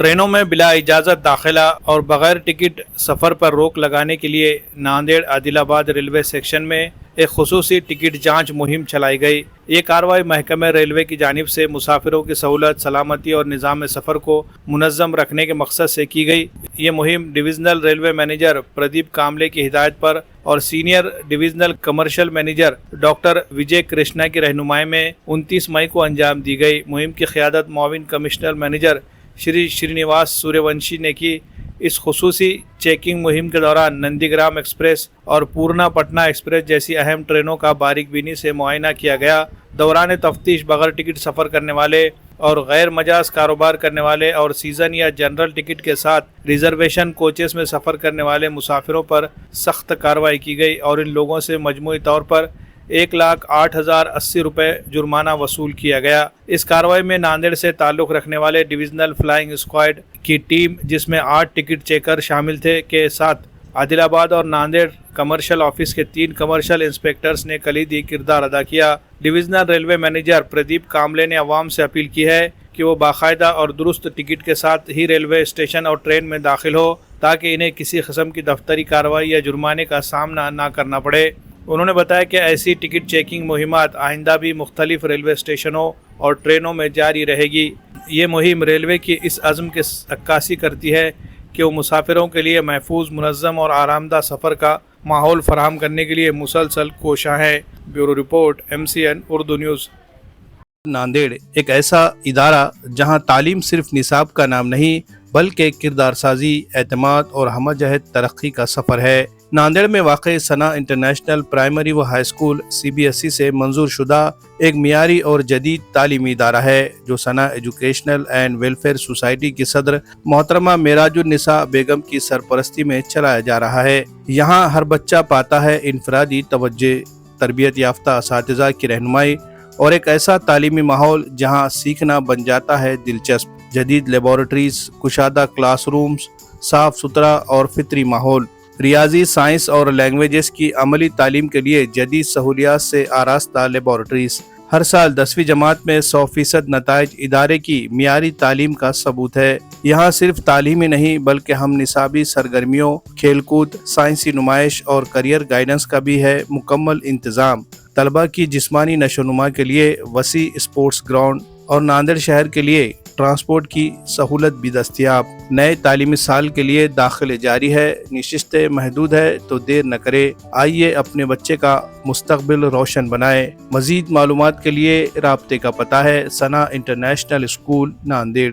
ट्रेनों में बिला इजाज़त दाखिला और बगैर टिकट सफ़र पर रोक लगाने के लिए नांदेड़ आदिलाबाद रेलवे सेक्शन में एक खुसूसी टिकट जांच मुहिम चलाई गई। ये कार्रवाई महकमे रेलवे की जानिब से मुसाफिरों की सहूलत, सलामती और निज़ाम सफ़र को मुनज़्ज़म रखने के मकसद से की गई। ये मुहिम divisional railway manager Pradeep Kamle की हिदायत पर और senior divisional commercial manager doctor Vijay Krishna की रहनुमाई में 29 मई को अंजाम दी गई। मुहिम की क़ियादत मुआविन कमिश्नर मैनेजर श्री श्रीनिवास सूर्यवंशी ने की। इस खुसूसी चेकिंग मुहिम के दौरान नंदीग्राम एक्सप्रेस और पूर्णा पटना एक्सप्रेस जैसी अहम ट्रेनों का बारीकबीनी से मुआयना किया गया। दौरान तफ्तीश बगैर टिकट सफ़र करने वाले और गैर मजाज कारोबार करने वाले और सीज़न या जनरल टिकट के साथ रिजर्वेशन कोचेस में सफ़र करने वाले मुसाफिरों पर सख्त कार्रवाई की गई और इन लोगों से मजमूई तौर पर 1,08,080 रुपये जुर्माना वसूल किया गया। इस कार्रवाई में नांदेड़ से ताल्लुक़ रखने वाले डिविजनल फ्लाइंग स्क्वाड की टीम, जिसमें 8 टिकट चेकर शामिल थे, के साथ आदिलाबाद और नांदेड़ कमर्शियल ऑफिस के 3 कमर्शियल इंस्पेक्टर्स ने कलीदी किरदार अदा किया। डिविजनल रेलवे मैनेजर प्रदीप कामले ने अवाम से अपील की है कि वो बाकायदा और दुरुस्त टिकट के साथ ही रेलवे स्टेशन और ट्रेन में दाखिल हो, ताकि इन्हें किसी किस्म की दफ्तरी कार्रवाई या जुर्माने का सामना ना करना पड़े। उन्होंने बताया कि ऐसी टिकट चेकिंग मुहिमात आइंदा भी मुख्तलिफ रेलवे स्टेशनों और ट्रेनों में जारी रहेगी। ये मुहिम रेलवे की इस अज़्म की अक्कासी करती है कि वो मुसाफिरों के लिए महफूज, मुनज़्ज़म और आरामदा सफ़र का माहौल फराहम करने के लिए मुसलसल कोशां है। Bureau report, MCN Urdu news. Nanded एक ऐसा इदारा जहां तालीम सिर्फ निसाब का नाम नहीं बल्कि किरदार साजी, एतमाद और हमजहत तरक्की का सफ़र है। नांदेड़ में वाक़ई सना इंटरनेशनल प्राइमरी व हाई स्कूल CBSE से मंजूर शुदा एक मियारी और जदीद तालीमी इदारा है, जो सना एजुकेशनल एंड वेलफेयर सोसाइटी की सदर मोहतरमा मेराजुन्निसा बेगम की सरपरस्ती में चलाया जा रहा है। यहाँ हर बच्चा पाता है इनफरादी तवज्जो, तरबियत याफ्ता असातिज़ा की रहनुमाई और एक ऐसा तालीमी माहौल जहाँ सीखना बन जाता है दिलचस्प। जदीद लेबॉरेटरीज, कुशादा क्लासरूम्स, साफ सुथरा और फितरी माहौल, रियाजी, साइंस और लैंग्वेजेस की अमली तालीम के लिए जदीद सहूलियात से आरास्ता लेबॉरेटरीज। हर साल 10वीं जमात में 100% नताइज इदारे की मियारी तालीम का सबूत है। यहाँ सिर्फ तालीम ही नहीं बल्कि हम निसाबी सरगर्मियों, खेलकूद, साइंसी नुमाइश और करियर गाइडेंस का भी है मुकम्मल इंतज़ाम। तलबा की जिस्मानी नशोनुमा के लिए वसी स्पोर्ट्स ग्राउंड और नांदेड़ शहर के लिए ट्रांसपोर्ट की सहूलत भी दस्तयाब। नए तालीमी साल के लिए दाखिले जारी है, निशिस्तें महदूद है, तो देर न करे, आइए अपने बच्चे का मुस्तकबिल रोशन बनाए। मजीद मालूमात के लिए राब्ते का पता है सना इंटरनेशनल स्कूल, नांदेड़।